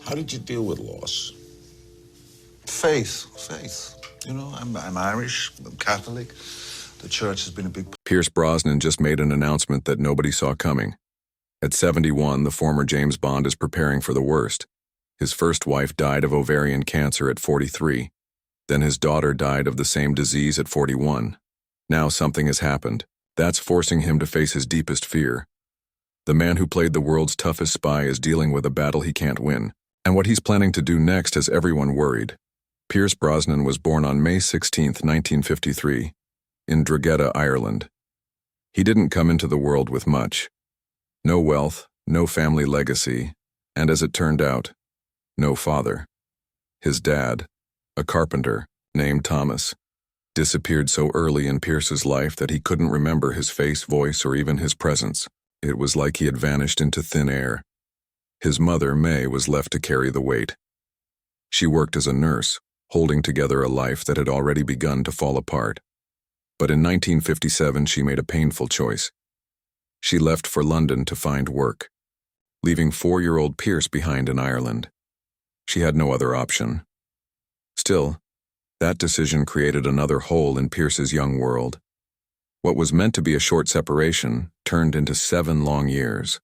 How did you deal with loss? Faith. You know, I'm Irish, I'm Catholic. The church has been a big... Pierce Brosnan just made an announcement that nobody saw coming. At 71, the former James Bond is preparing for the worst. His first wife died of ovarian cancer at 43. Then his daughter died of the same disease at 41. Now something has happened. That's forcing him to face his deepest fear. The man who played the world's toughest spy is dealing with a battle he can't win. And what he's planning to do next has everyone worried. Pierce Brosnan was born on May 16, 1953, in Drogheda, Ireland. He didn't come into the world with much. No wealth, no family legacy, and as it turned out, no father. His dad, a carpenter named Thomas, disappeared so early in Pierce's life that he couldn't remember his face, voice, or even his presence. It was like he had vanished into thin air. His mother, May, was left to carry the weight. She worked as a nurse, holding together a life that had already begun to fall apart. But in 1957, she made a painful choice. She left for London to find work, leaving 4-year-old Pierce behind in Ireland. She had no other option. Still, that decision created another hole in Pierce's young world. What was meant to be a short separation turned into 7 long years.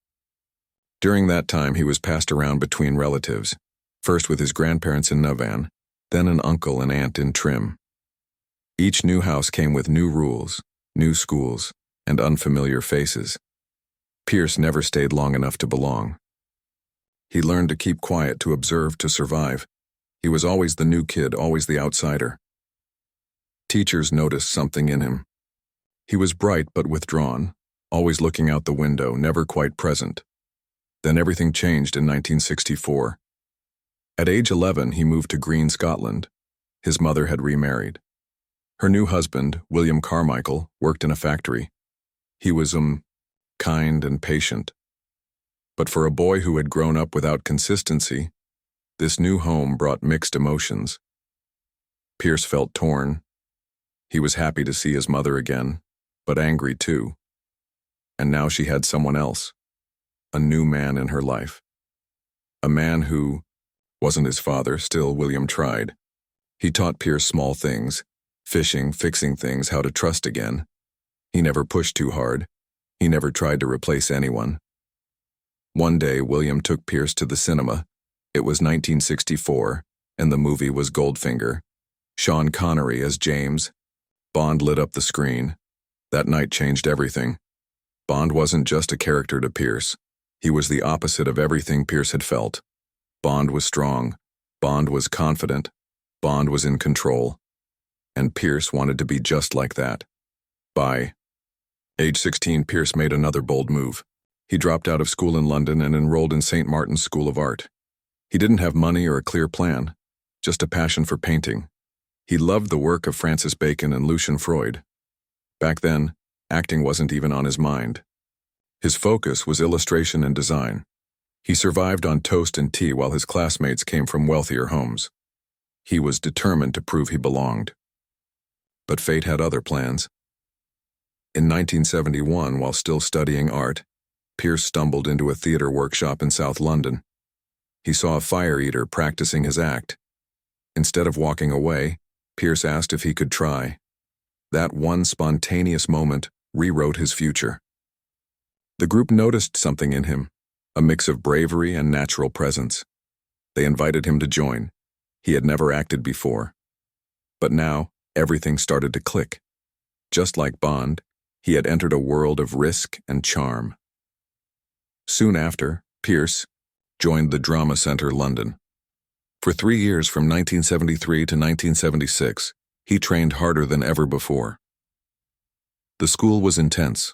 During that time, he was passed around between relatives, first with his grandparents in Navan, then an uncle and aunt in Trim. Each new house came with new rules, new schools, and unfamiliar faces. Pierce never stayed long enough to belong. He learned to keep quiet, to observe, to survive. He was always the new kid, always the outsider. Teachers noticed something in him. He was bright but withdrawn, always looking out the window, never quite present. Then everything changed in 1964. At age 11, he moved to Green, Scotland. His mother had remarried. Her new husband, William Carmichael, worked in a factory. He was, kind and patient. But for a boy who had grown up without consistency, this new home brought mixed emotions. Pierce felt torn. He was happy to see his mother again, but angry too. And now she had someone else, a new man in her life. A man who wasn't his father. Still, William tried. He taught Pierce small things, fishing, fixing things, how to trust again. He never pushed too hard. He never tried to replace anyone. One day, William took Pierce to the cinema. It was 1964, and the movie was Goldfinger. Sean Connery as James. Bond lit up the screen. That night changed everything. Bond wasn't just a character to Pierce. He was the opposite of everything Pierce had felt. Bond was strong. Bond was confident. Bond was in control. And Pierce wanted to be just like that. By age 16, Pierce made another bold move. He dropped out of school in London and enrolled in St. Martin's School of Art. He didn't have money or a clear plan, just a passion for painting. He loved the work of Francis Bacon and Lucian Freud. Back then, acting wasn't even on his mind. His focus was illustration and design. He survived on toast and tea while his classmates came from wealthier homes. He was determined to prove he belonged. But fate had other plans. In 1971, while still studying art, Pierce stumbled into a theater workshop in South London. He saw a fire eater practicing his act. Instead of walking away, Pierce asked if he could try. That one spontaneous moment rewrote his future. The group noticed something in him, a mix of bravery and natural presence. They invited him to join. He had never acted before. But now, everything started to click. Just like Bond, he had entered a world of risk and charm. Soon after, Pierce joined the Drama Centre London. For 3 years, from 1973 to 1976, he trained harder than ever before. The school was intense.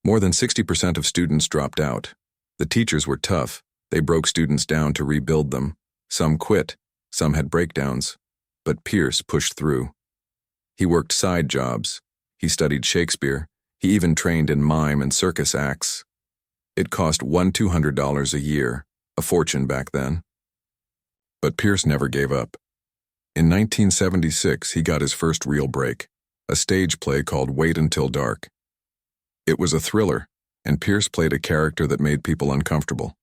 More than 60% of students dropped out. The teachers were tough. They broke students down to rebuild them. Some quit, some had breakdowns, but Pierce pushed through. He worked side jobs. He studied Shakespeare. He even trained in mime and circus acts. It cost $200 a year, a fortune back then. But Pierce never gave up. In 1976, he got his first real break, a stage play called Wait Until Dark. It was a thriller, and Pierce played a character that made people uncomfortable.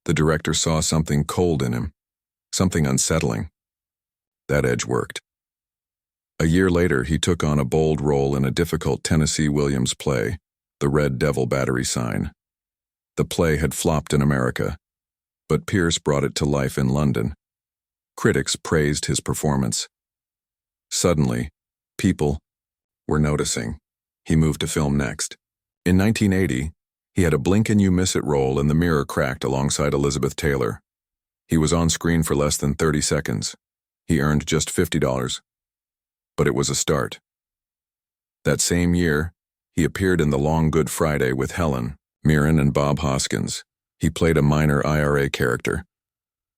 The director saw something cold in him, something unsettling. That edge worked. A year later, he took on a bold role in a difficult Tennessee Williams play, The Red Devil Battery Sign. The play had flopped in America, but Pierce brought it to life in London. Critics praised his performance. Suddenly, people were noticing. He moved to film next. In 1980, he had a blink-and-you-miss-it role in The Mirror Cracked alongside Elizabeth Taylor. He was on screen for less than 30 seconds. He earned just $50. But it was a start. That same year, he appeared in The Long Good Friday with Helen Mirren and Bob Hoskins. He played a minor IRA character.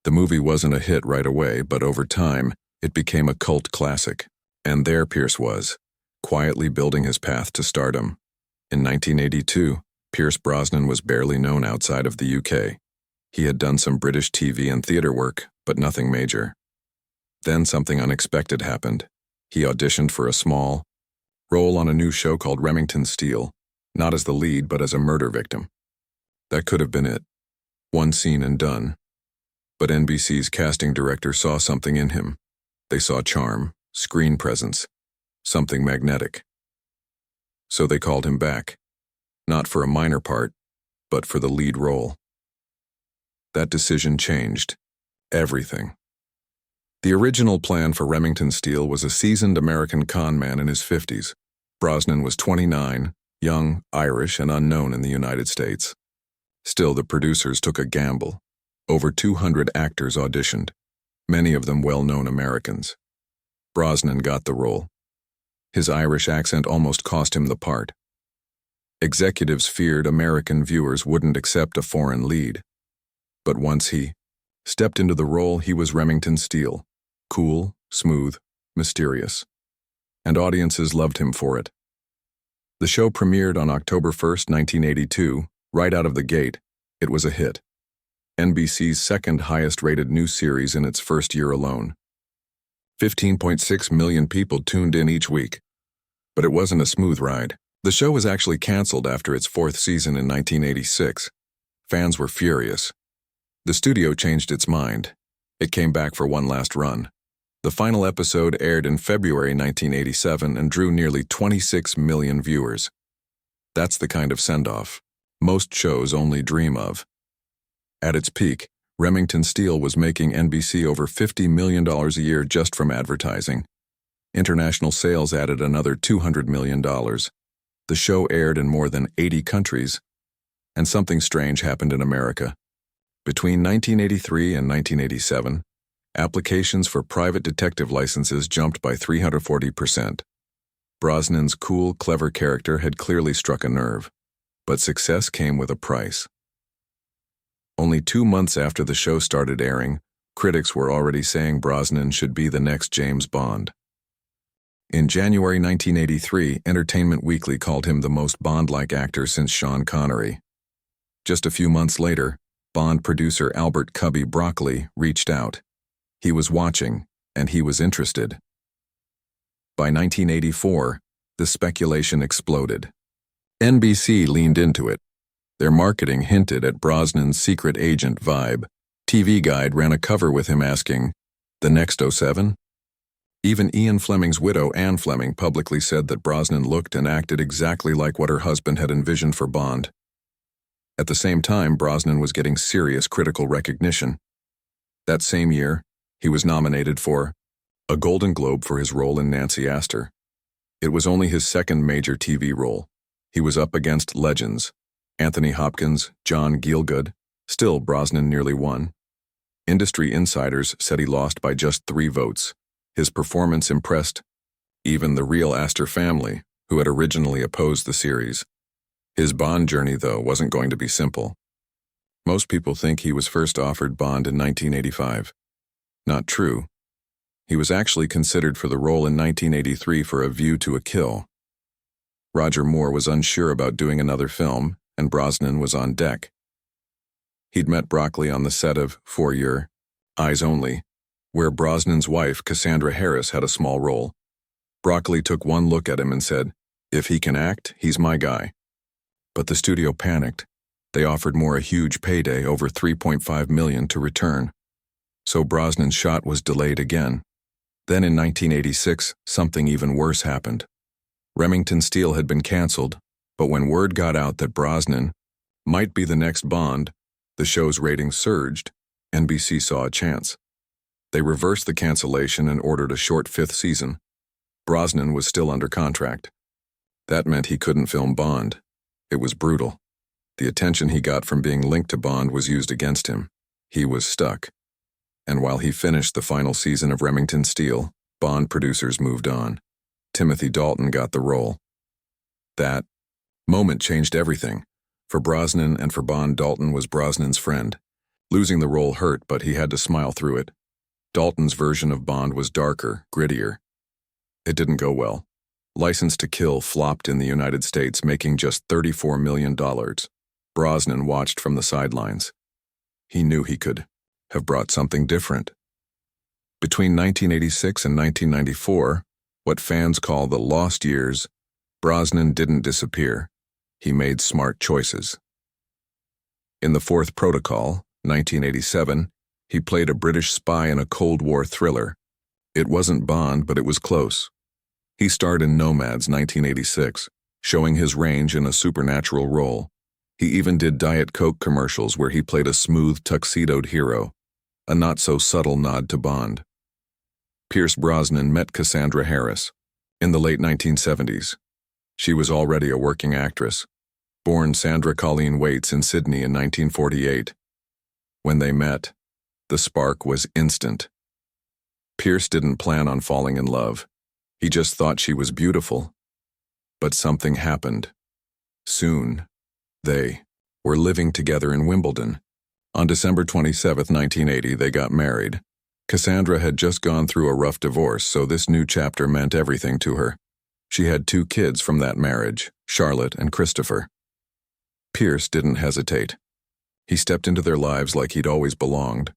The movie wasn't a hit right away, but over time, it became a cult classic. And there Pierce was, quietly building his path to stardom. In 1982, Pierce Brosnan was barely known outside of the UK. He had done some British TV and theater work, but nothing major. Then something unexpected happened. He auditioned for a small role on a new show called Remington Steele, not as the lead, but as a murder victim. That could have been it. One scene and done. But NBC's casting director saw something in him. They saw charm, screen presence, something magnetic. So they called him back, not for a minor part, but for the lead role. That decision changed everything. The original plan for Remington Steele was a seasoned American con man in his 50s. Brosnan was 29, young, Irish, and unknown in the United States. Still, the producers took a gamble. Over 200 actors auditioned, many of them well-known Americans. Brosnan got the role. His Irish accent almost cost him the part. Executives feared American viewers wouldn't accept a foreign lead. But once he stepped into the role, he was Remington Steele. Cool, smooth, mysterious. And audiences loved him for it. The show premiered on October 1st, 1982. Right out of the gate, it was a hit. NBC's second highest-rated new series in its first year alone. 15.6 million people tuned in each week. But it wasn't a smooth ride. The show was actually canceled after its fourth season in 1986. Fans were furious. The studio changed its mind. It came back for one last run. The final episode aired in February 1987 and drew nearly 26 million viewers. That's the kind of send-off most shows only dream of. At its peak, Remington Steele was making NBC over $50 million a year just from advertising. International sales added another $200 million. The show aired in more than 80 countries, and something strange happened in America. Between 1983 and 1987, applications for private detective licenses jumped by 340%. Brosnan's cool, clever character had clearly struck a nerve, but success came with a price. Only 2 months after the show started airing, critics were already saying Brosnan should be the next James Bond. In January 1983, Entertainment Weekly called him the most Bond-like actor since Sean Connery. Just a few months later, Bond producer Albert "Cubby" Broccoli reached out. He was watching, and he was interested. By 1984, the speculation exploded. NBC leaned into it. Their marketing hinted at Brosnan's secret agent vibe. TV Guide ran a cover with him asking, "The next 07?" Even Ian Fleming's widow, Anne Fleming, publicly said that Brosnan looked and acted exactly like what her husband had envisioned for Bond. At the same time, Brosnan was getting serious critical recognition. That same year, he was nominated for a Golden Globe for his role in Nancy Astor. It was only his second major TV role. He was up against legends, Anthony Hopkins, John Gielgud. Still, Brosnan nearly won. Industry insiders said he lost by just 3 votes. His performance impressed even the real Astor family, who had originally opposed the series. His Bond journey, though, wasn't going to be simple. Most people think he was first offered Bond in 1985. Not true. He was actually considered for the role in 1983 for A View to a Kill. Roger Moore was unsure about doing another film, and Brosnan was on deck. He'd met Broccoli on the set of For Your Eyes Only, where Brosnan's wife, Cassandra Harris, had a small role. Broccoli took one look at him and said, "If he can act, he's my guy." But the studio panicked. They offered Moore a huge payday, over $3.5 million, to return. So Brosnan's shot was delayed again. Then in 1986, something even worse happened. Remington Steele had been canceled, but when word got out that Brosnan might be the next Bond, the show's ratings surged. NBC saw a chance. They reversed the cancellation and ordered a short 5th season. Brosnan was still under contract. That meant he couldn't film Bond. It was brutal. The attention he got from being linked to Bond was used against him. He was stuck. And while he finished the final season of Remington Steele, Bond producers moved on. Timothy Dalton got the role. That moment changed everything. For Brosnan and for Bond, Dalton was Brosnan's friend. Losing the role hurt, but he had to smile through it. Dalton's version of Bond was darker, grittier. It didn't go well. License to Kill flopped in the United States, making just $34 million. Brosnan watched from the sidelines. He knew he could have brought something different. Between 1986 and 1994, what fans call the lost years, Brosnan didn't disappear. He made smart choices. In The Fourth Protocol, 1987, he played a British spy in a Cold War thriller. It wasn't Bond, but it was close. He starred in Nomads, 1986, showing his range in a supernatural role. He even did Diet Coke commercials where he played a smooth, tuxedoed hero, a not-so-subtle nod to Bond. Pierce Brosnan met Cassandra Harris in the late 1970s. She was already a working actress, born Sandra Colleen Waits in Sydney in 1948. When they met, the spark was instant. Pierce didn't plan on falling in love. He just thought she was beautiful. But something happened. Soon, they were living together in Wimbledon. On December 27, 1980, they got married. Cassandra had just gone through a rough divorce, so this new chapter meant everything to her. She had 2 kids from that marriage, Charlotte and Christopher. Pierce didn't hesitate. He stepped into their lives like he'd always belonged.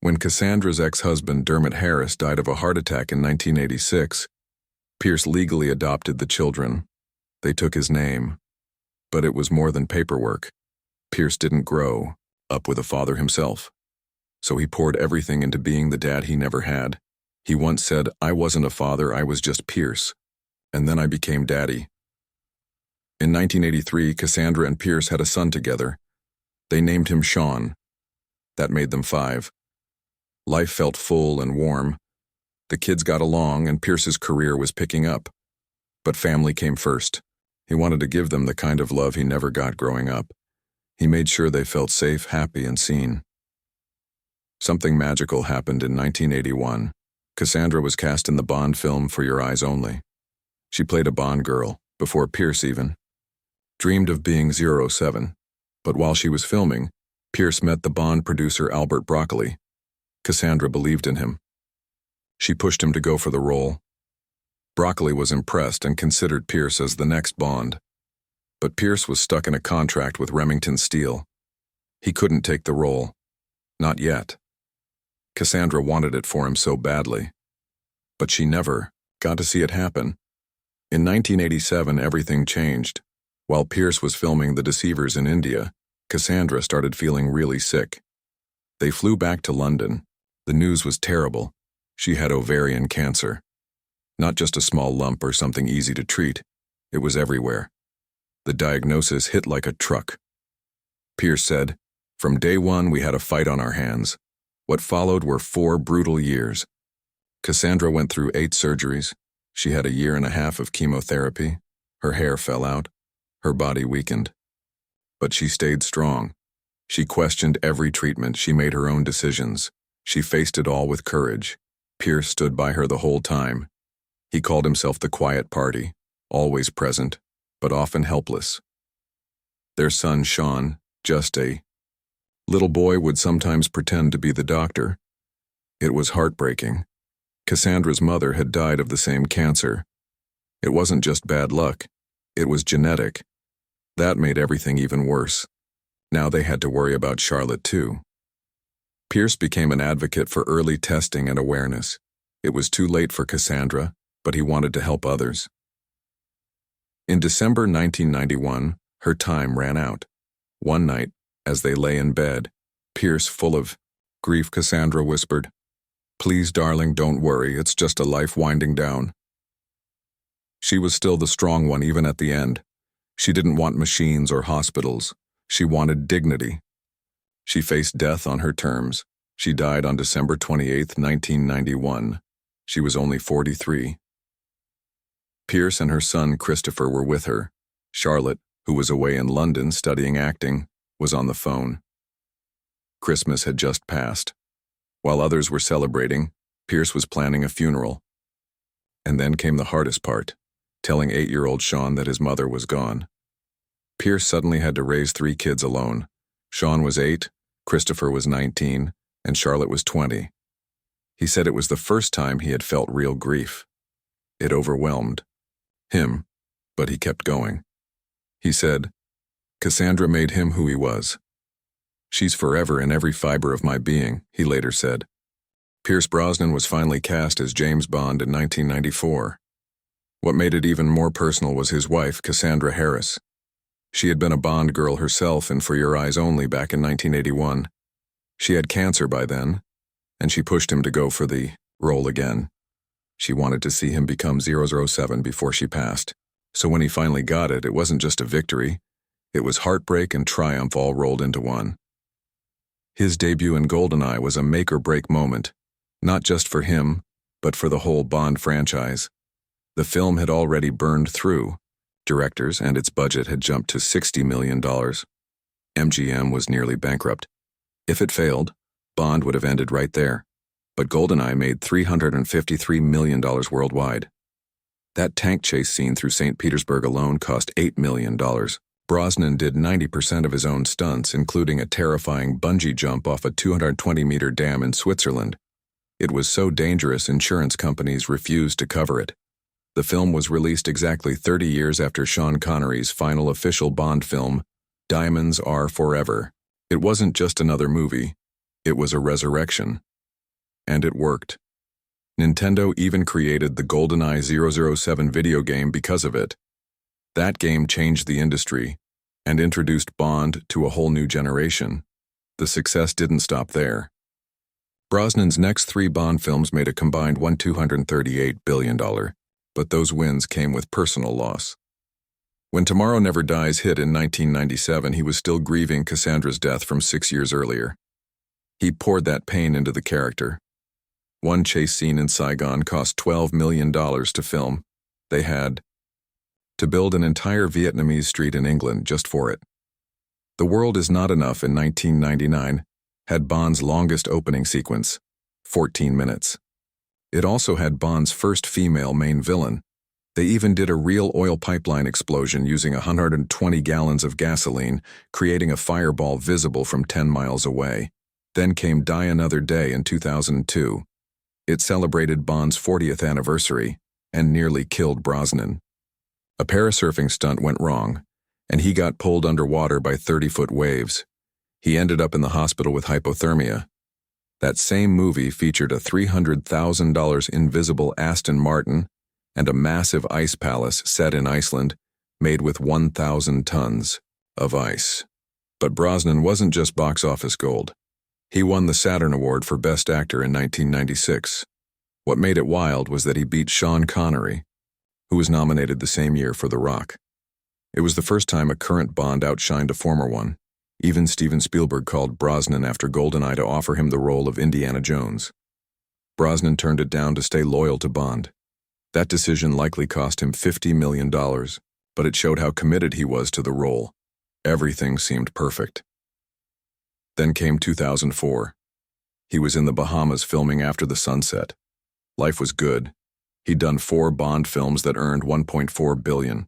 When Cassandra's ex-husband Dermot Harris died of a heart attack in 1986, Pierce legally adopted the children. They took his name. But it was more than paperwork. Pierce didn't grow up with a father himself. So he poured everything into being the dad he never had. He once said, "I wasn't a father, I was just Pierce. And then I became daddy." In 1983, Cassandra and Pierce had a son together. They named him Sean. That made them 5. Life felt full and warm. The kids got along, and Pierce's career was picking up. But family came first. He wanted to give them the kind of love he never got growing up. He made sure they felt safe, happy, and seen. Something magical happened in 1981. Cassandra was cast in the Bond film For Your Eyes Only. She played a Bond girl, before Pierce even dreamed of being 07. But while she was filming, Pierce met the Bond producer Albert Broccoli. Cassandra believed in him. She pushed him to go for the role. Broccoli was impressed and considered Pierce as the next Bond. But Pierce was stuck in a contract with Remington Steele. He couldn't take the role. Not yet. Cassandra wanted it for him so badly. But she never got to see it happen. In 1987, everything changed. While Pierce was filming The Deceivers in India, Cassandra started feeling really sick. They flew back to London. The news was terrible. She had ovarian cancer. Not just a small lump or something easy to treat. It was everywhere. The diagnosis hit like a truck. Pierce said, "From day one, we had a fight on our hands. What followed were 4 brutal years." Cassandra went through 8 surgeries. She had a 1.5 years of chemotherapy. Her hair fell out. Her body weakened. But she stayed strong. She questioned every treatment. She made her own decisions. She faced it all with courage. Pierce stood by her the whole time. He called himself the quiet party, always present, but often helpless. Their son, Sean, just a little boy, would sometimes pretend to be the doctor. It was heartbreaking. Cassandra's mother had died of the same cancer. It wasn't just bad luck. It was genetic. That made everything even worse. Now they had to worry about Charlotte too. Pierce became an advocate for early testing and awareness. It was too late for Cassandra, but he wanted to help others. In December 1991, her time ran out. One night, as they lay in bed, Pierce, full of grief, Cassandra whispered, "Please, darling, don't worry. It's just a life winding down." She was still the strong one even at the end. She didn't want machines or hospitals. She wanted dignity. She faced death on her terms. She died on December 28, 1991. She was only 43. Pierce and her son Christopher were with her. Charlotte, who was away in London studying acting, was on the phone. Christmas had just passed. While others were celebrating, Pierce was planning a funeral. And then came the hardest part, telling 8-year-old Sean that his mother was gone. Pierce suddenly had to raise 3 kids alone. Sean was 8, Christopher was 19, and Charlotte was 20. He said it was the first time he had felt real grief. It overwhelmed him, but he kept going. He said, "Cassandra made him who he was. She's forever in every fiber of my being," he later said. Pierce Brosnan was finally cast as James Bond in 1994. What made it even more personal was his wife, Cassandra Harris. She had been a Bond girl herself in For Your Eyes Only back in 1981. She had cancer by then, and she pushed him to go for the role again. She wanted to see him become 007 before she passed. So when he finally got it, it wasn't just a victory. It was heartbreak and triumph all rolled into one. His debut in GoldenEye was a make-or-break moment, not just for him, but for the whole Bond franchise. The film had already burned through. Directors and its budget had jumped to $60 million. MGM was nearly bankrupt. If it failed, Bond would have ended right there. But GoldenEye made $353 million worldwide. That tank chase scene through St. Petersburg alone cost $8 million. Brosnan did 90% of his own stunts, including a terrifying bungee jump off a 220-meter dam in Switzerland. It was so dangerous insurance companies refused to cover it. The film was released exactly 30 years after Sean Connery's final official Bond film, Diamonds Are Forever. It wasn't just another movie. It was a resurrection. And it worked. Nintendo even created the GoldenEye 007 video game because of it. That game changed the industry and introduced Bond to a whole new generation. The success didn't stop there. Brosnan's next 3 Bond films made a combined $238 billion, but those wins came with personal loss. When Tomorrow Never Dies hit in 1997, he was still grieving Cassandra's death from 6 years earlier. He poured that pain into the character. One chase scene in Saigon cost $12 million to film. They had to build an entire Vietnamese street in England just for it. The World Is Not Enough in 1999 had Bond's longest opening sequence, 14 minutes. It also had Bond's first female main villain. They even did a real oil pipeline explosion using 120 gallons of gasoline, creating a fireball visible from 10 miles away. Then came Die Another Day in 2002. It celebrated Bond's 40th anniversary and nearly killed Brosnan. A parasurfing stunt went wrong, and he got pulled underwater by 30-foot waves. He ended up in the hospital with hypothermia. That same movie featured a $300,000 invisible Aston Martin and a massive ice palace set in Iceland, made with 1,000 tons of ice. But Brosnan wasn't just box office gold. He won the Saturn Award for Best Actor in 1996. What made it wild was that he beat Sean Connery, who was nominated the same year for The Rock. It was the first time a current Bond outshined a former one. Even Steven Spielberg called Brosnan after GoldenEye to offer him the role of Indiana Jones. Brosnan turned it down to stay loyal to Bond. That decision likely cost him $50 million, but it showed how committed he was to the role. Everything seemed perfect. Then came 2004. He was in the Bahamas filming After the Sunset. Life was good. He'd done 4 Bond films that earned $1.4 billion.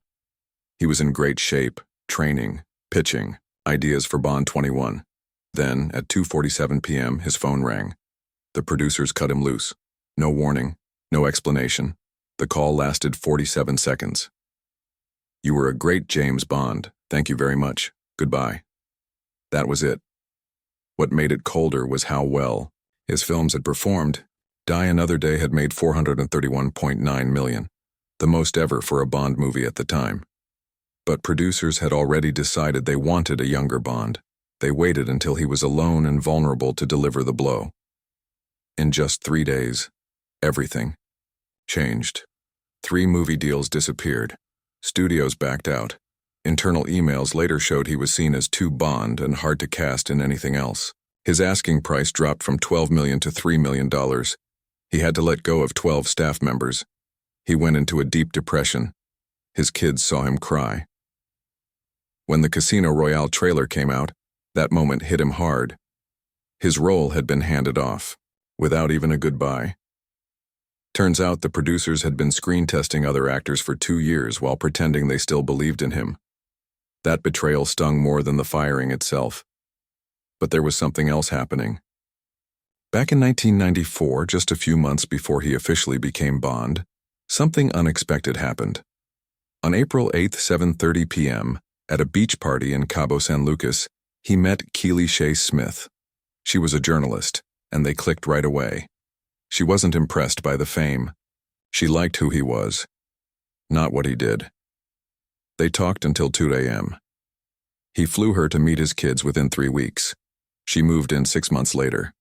He was in great shape, training, pitching, ideas for Bond 21. Then, at 2:47 p.m., his phone rang. The producers cut him loose. No warning, no explanation. The call lasted 47 seconds. "You were a great James Bond. Thank you very much. Goodbye." That was it. What made it colder was how well his films had performed. Die Another Day had made $431.9 million, the most ever for a Bond movie at the time. But producers had already decided they wanted a younger Bond. They waited until he was alone and vulnerable to deliver the blow. In just 3 days, everything changed. 3 movie deals disappeared. Studios backed out. Internal emails later showed he was seen as too Bond and hard to cast in anything else. His asking price dropped from $12 million to $3 million. He had to let go of 12 staff members. He went into a deep depression. His kids saw him cry. When the Casino Royale trailer came out, that moment hit him hard. His role had been handed off, without even a goodbye. Turns out the producers had been screen testing other actors for 2 years while pretending they still believed in him. That betrayal stung more than the firing itself. But there was something else happening. Back in 1994, just a few months before he officially became Bond, something unexpected happened. On April 8th, 7:30 p.m., at a beach party in Cabo San Lucas, he met Keely Shaye Smith. She was a journalist, and they clicked right away. She wasn't impressed by the fame. She liked who he was, not what he did. They talked until 2 a.m. He flew her to meet his kids within 3 weeks. She moved in 6 months later.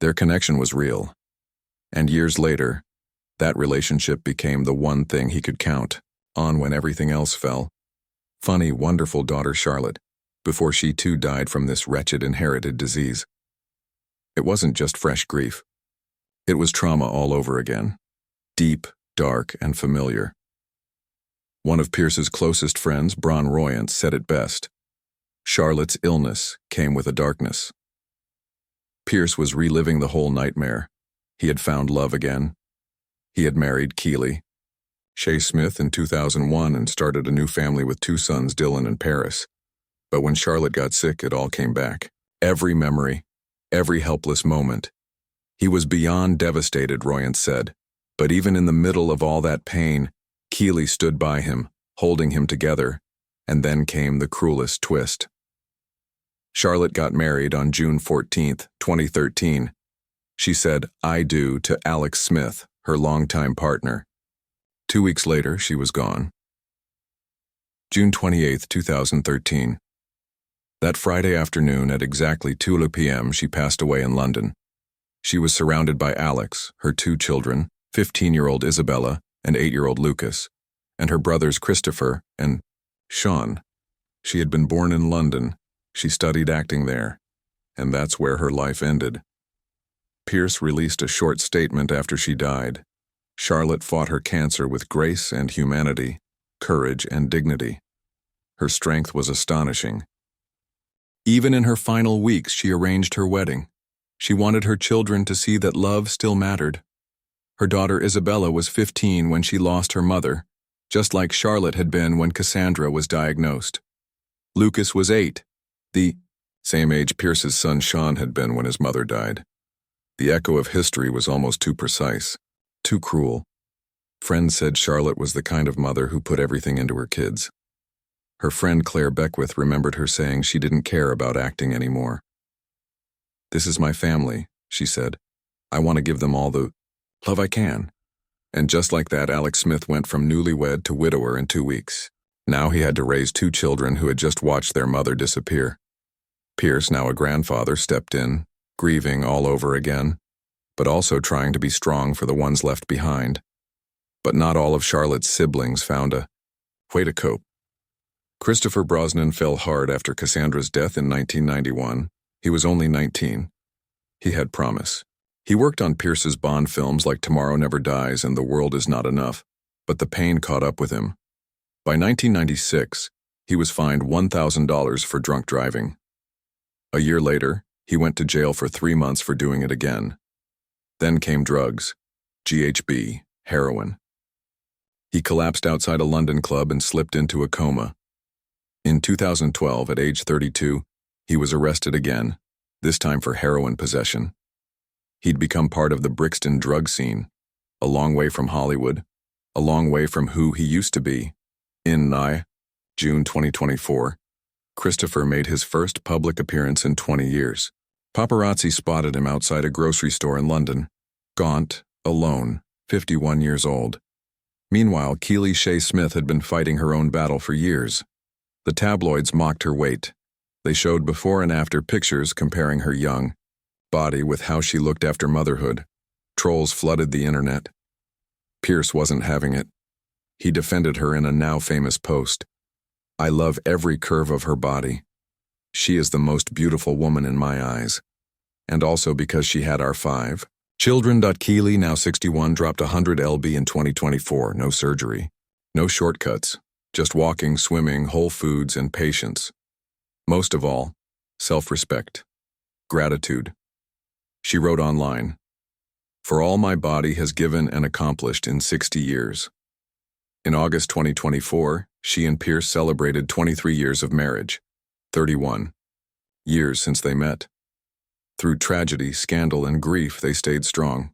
Their connection was real. And years later, that relationship became the one thing he could count on when everything else fell. Funny, wonderful daughter Charlotte, before she too died from this wretched inherited disease. It wasn't just fresh grief. It was trauma all over again. Deep, dark, and familiar. One of Pierce's closest friends, Bron Royant, said it best. Charlotte's illness came with a darkness. Pierce was reliving the whole nightmare. He had found love again. He had married Keely Shaye Smith in 2001 and started a new family with 2 sons, Dylan and Paris. But when Charlotte got sick, it all came back. Every memory, every helpless moment. He was beyond devastated, Royant said. But even in the middle of all that pain, Keely stood by him, holding him together, and then came the cruelest twist. Charlotte got married on June 14, 2013. She said, "I do," to Alex Smith, her longtime partner. 2 weeks later, she was gone. June 28, 2013. That Friday afternoon at exactly 2 p.m., she passed away in London. She was surrounded by Alex, her 2 children, 15-year-old Isabella and 8-year-old Lucas, and her brothers Christopher and Sean. She had been born in London. She studied acting there, and that's where her life ended. Pierce released a short statement after she died. Charlotte fought her cancer with grace and humanity, courage and dignity. Her strength was astonishing. Even in her final weeks, she arranged her wedding. She wanted her children to see that love still mattered. Her daughter Isabella was 15 when she lost her mother, just like Charlotte had been when Cassandra was diagnosed. Lucas was 8, the same age Pierce's son Sean had been when his mother died. The echo of history was almost too precise, too cruel. Friends said Charlotte was the kind of mother who put everything into her kids. Her friend Claire Beckwith remembered her saying she didn't care about acting anymore. "This is my family," she said. "I want to give them all the love I can." And just like that, Alex Smith went from newlywed to widower in 2 weeks. Now he had to raise 2 children who had just watched their mother disappear. Pierce, now a grandfather, stepped in, grieving all over again, but also trying to be strong for the ones left behind. But not all of Charlotte's siblings found a way to cope. Christopher Brosnan fell hard after Cassandra's death in 1991. He was only 19. He had promise. He worked on Pierce's Bond films like Tomorrow Never Dies and The World Is Not Enough, but the pain caught up with him. By 1996, he was fined $1,000 for drunk driving. A year later, he went to jail for 3 months for doing it again. Then came drugs, GHB, heroin. He collapsed outside a London club and slipped into a coma. In 2012, at age 32, he was arrested again, this time for heroin possession. He'd become part of the Brixton drug scene, a long way from Hollywood, a long way from who he used to be. In June 2024, Christopher made his first public appearance in 20 years. Paparazzi spotted him outside a grocery store in London, gaunt, alone, 51 years old. Meanwhile, Keely Shaye Smith had been fighting her own battle for years. The tabloids mocked her weight. They showed before and after pictures comparing her young body with how she looked after motherhood. Trolls flooded the internet. Pierce wasn't having it. He defended her in a now-famous post. "I love every curve of her body. She is the most beautiful woman in my eyes. And also because she had our 5 children." Keely, now 61, dropped 100 lb in 2024. No surgery. No shortcuts. Just walking, swimming, whole foods, and patience. Most of all, self-respect. Gratitude. She wrote online, "For all my body has given and accomplished in 60 years. In August 2024, she and Pierce celebrated 23 years of marriage, 31 years since they met. Through tragedy, scandal, and grief, they stayed strong.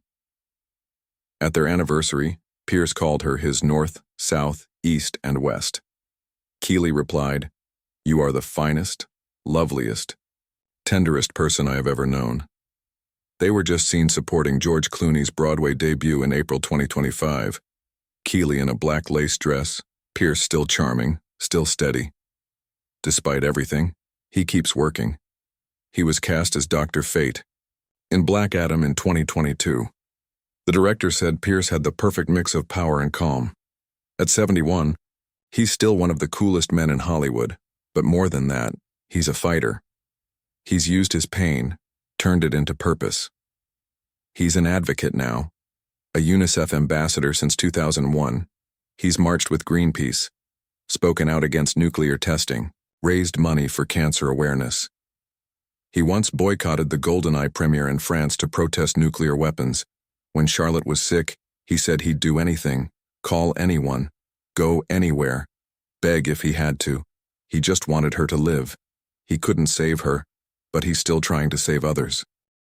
At their anniversary, Pierce called her his North, South, East, and West. Keely replied, "You are the finest, loveliest, tenderest person I have ever known." They were just seen supporting George Clooney's Broadway debut in April 2025. Keely in a black lace dress, Pierce still charming, still steady. Despite everything, he keeps working. He was cast as Dr. Fate in Black Adam in 2022. The director said Pierce had the perfect mix of power and calm. At 71, he's still one of the coolest men in Hollywood, but more than that, he's a fighter. He's used his pain, turned it into purpose. He's an advocate now, a UNICEF ambassador since 2001. He's marched with Greenpeace, spoken out against nuclear testing, raised money for cancer awareness. He once boycotted the GoldenEye premiere in France to protest nuclear weapons. When Charlotte was sick, he said he'd do anything, call anyone, go anywhere, beg if he had to. He just wanted her to live. He couldn't save her, but he's still trying to save others.